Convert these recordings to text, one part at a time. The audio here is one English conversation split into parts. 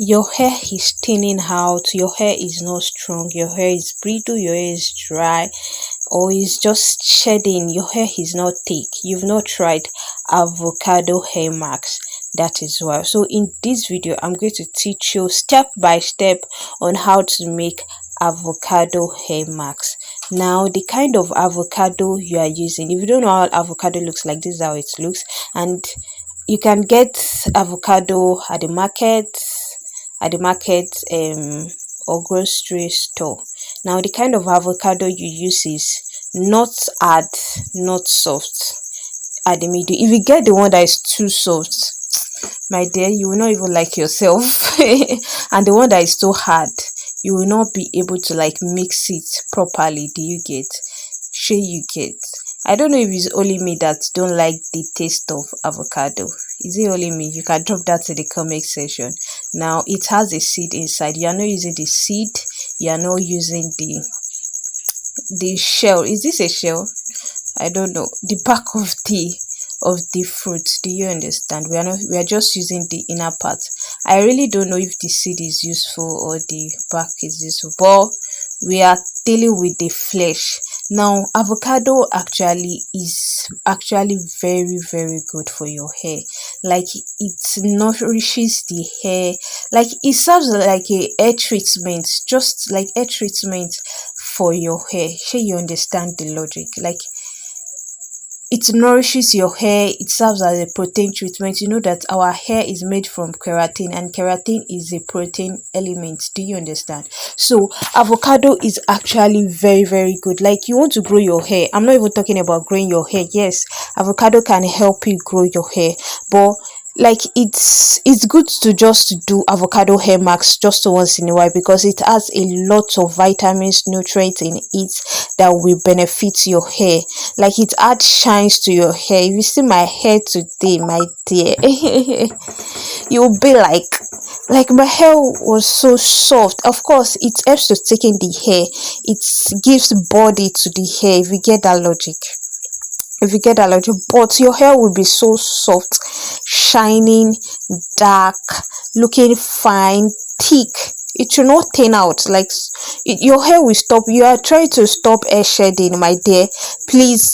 your hair is thinning out, your hair is not strong, your hair is brittle, your hair is dry, or is just shedding, your hair is not thick, you've not tried avocado hair mask. That is why. So in this video I'm going to teach you step by step on how to make avocado hair mask. Now the kind of avocado you are using, if you don't know how avocado looks like, this is how it looks. And you can get avocado at the market or grocery store. Now the kind of avocado you use is not hard, not soft, at the middle. If you get the one that is too soft, my dear, you will not even like yourself. And the one that is too hard, you will not be able to like mix it properly. Do you get? Sure you get. I don't know if it's only me that don't like the taste of avocado. Is it only me? You can drop that in the comment section. Now it has a seed inside. You are not using the seed, you are not using the shell. Is this a shell? I don't know. The back of the fruit. Do you understand? We are just using the inner part. I really don't know if the seed is useful or the back is useful, but we are dealing with the flesh. Now avocado is actually very, very good for your hair. Like it nourishes the hair, like it serves like a hair treatment, just like hair treatment for your hair. Sure you understand the logic? Like it nourishes your hair, it serves as a protein treatment. You know that our hair is made from keratin, and keratin is a protein element. Do you understand? So avocado is actually very, very good. Like you want to grow your hair, I'm not even talking about growing your hair. Yes, avocado can help you grow your hair, but like it's good to just do avocado hair mask just once in a while, because it has a lot of vitamins, nutrients in it that will benefit your hair. Like it adds shines to your hair. If you see my hair today, my dear, you'll be like my hair was so soft. Of course it helps to thicken the hair, it gives body to the hair, if you get that logic. But your hair will be so soft, shining, dark, looking fine, thick. It should not thin out. Like your hair will stop. You are trying to stop hair shedding, my dear. Please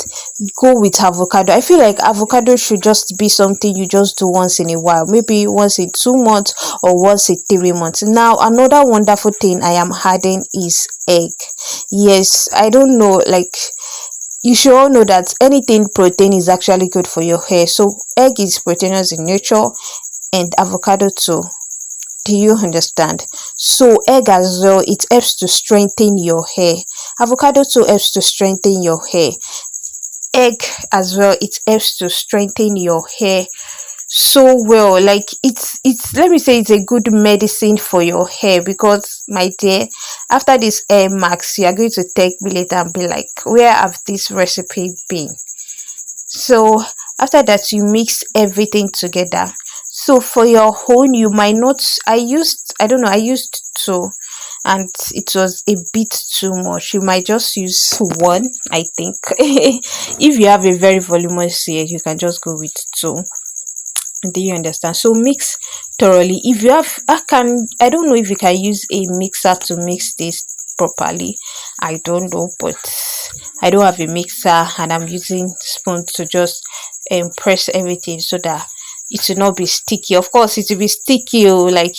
go with avocado. I feel like avocado should just be something you just do once in a while, maybe once in 2 months or once in 3 months. Now another wonderful thing I am adding is egg. Yes, I don't know, like you should all know that anything protein is actually good for your hair. So egg is proteinous in nature, and avocado too. Do you understand? So egg as well, it helps to strengthen your hair. Avocado too helps to strengthen your hair. Egg as well, it helps to strengthen your hair so well. Like it's let me say it's a good medicine for your hair, because my dear, after this hair mask you are going to take me later and be like, where have this recipe been? So after that you mix everything together. So for your own, you might not, I used two, and it was a bit too much. You might just use one, I think. If you have a very voluminous hair, you can just go with two. Do you understand? So mix thoroughly. If you have, I don't know if you can use a mixer to mix this properly. I don't know, but I don't have a mixer, and I'm using spoon to just press everything so that it will not be sticky. Of course it will be sticky, like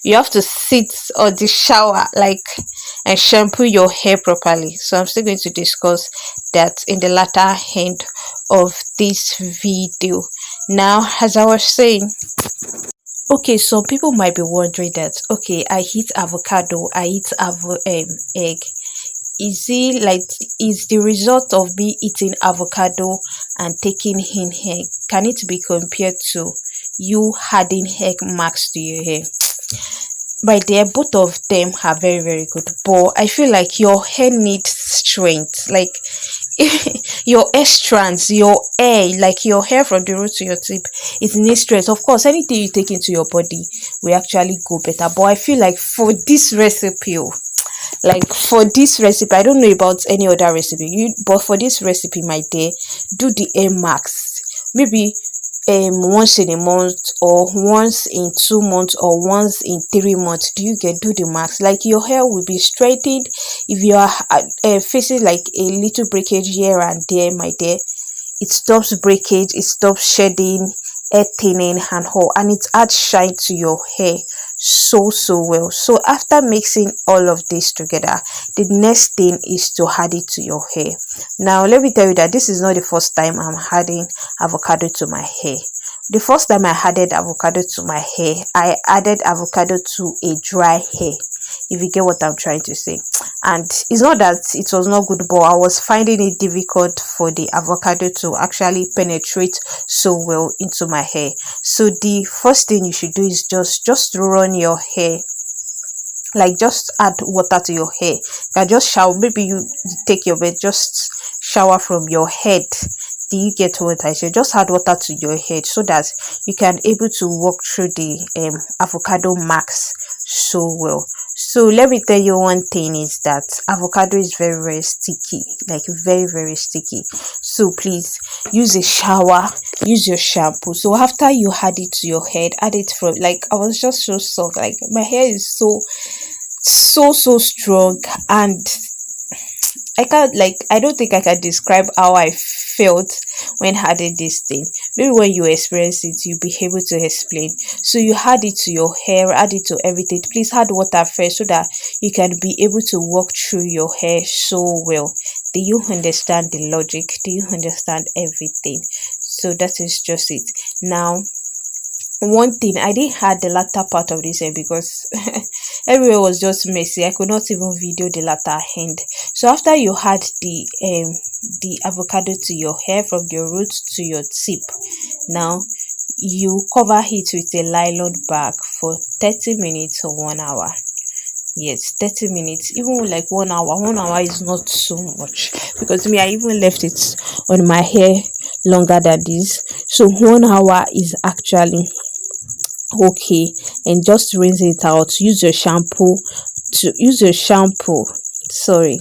you have to sit on the shower like and shampoo your hair properly. So I'm still going to discuss that in the latter end of this video. Now, as I was saying, okay, some people might be wondering that, okay, I eat avocado, I eat egg. Is it like, is the result of me eating avocado and taking in egg, can it be compared to you adding egg marks to your hair? My dear, both of them are very, very good, but I feel like your hair needs strength. Like your hair strands, your hair, like your hair from the root to your tip, it needs strength. Of course anything you take into your body will actually go better, but I feel like for this recipe, I don't know about any other recipe, but for this recipe, my dear, do the hair mask. Maybe once in a month, or once in 2 months, or once in 3 months, do you get, do the max. Like your hair will be straightened. If you are facing like a little breakage here and there, my dear, it stops breakage, it stops shedding, hair thinning and all, and it adds shine to your hair so well. So after mixing all of this together, the next thing is to add it to your hair. Now let me tell you that this is not the first time I'm adding avocado to my hair. The first time I added avocado to my hair, I added avocado to a dry hair, if you get what I'm trying to say. And it's not that it was not good, but I was finding it difficult for the avocado to actually penetrate so well into my hair. So the first thing you should do is just run your hair, like just add water to your hair. You can just shower, maybe you take your bed, just shower from your head. Do you get what I say? Just add water to your head so that you can able to walk through the avocado max so well. So let me tell you one thing is that avocado is very sticky, like very sticky. So please use a shower, use your shampoo. So after you add it to your head, add it from, like, I was just so soft, like my hair is so strong, and I can't, like, I don't think I can describe how I felt when adding this thing. Maybe when you experience it, you'll be able to explain. So you add it to your hair, add it to everything. Please add water first so that you can be able to walk through your hair so well. Do you understand the logic? Do you understand everything? So that is just it. Now, one thing, I didn't add the latter part of this hair because everywhere was just messy. I could not even video the latter end. So after you add the avocado to your hair from your root to your tip, now you cover it with a nylon bag for 30 minutes or 1 hour. Yes, 30 minutes, even like 1 hour. 1 hour is not so much, because me, I even left it on my hair longer than this. So 1 hour is actually okay. And just rinse it out. Use your shampoo to use your shampoo sorry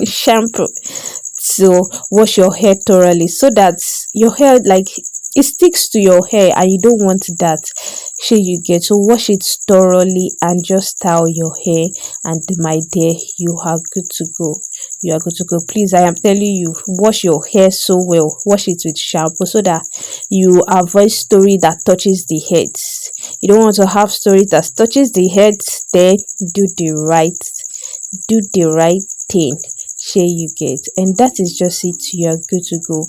shampoo to wash your hair thoroughly, so that your hair, like, it sticks to your hair, and you don't want that. Sure, you get to wash it thoroughly and just style your hair, and my dear, you are good to go. You are good to go. Please, I am telling you, wash your hair so well. Wash it with shampoo so that you avoid story that touches the heads. You don't want to have story that touches the heads. Then do the right thing. Share you get, and that is just it. You are good to go.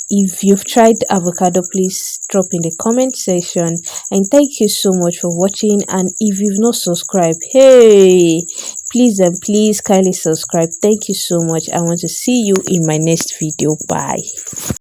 If you've tried avocado, please drop in the comment section. And thank you so much for watching. And if you've not subscribed, hey, please and please kindly subscribe. Thank you so much. I want to see you in my next video. Bye.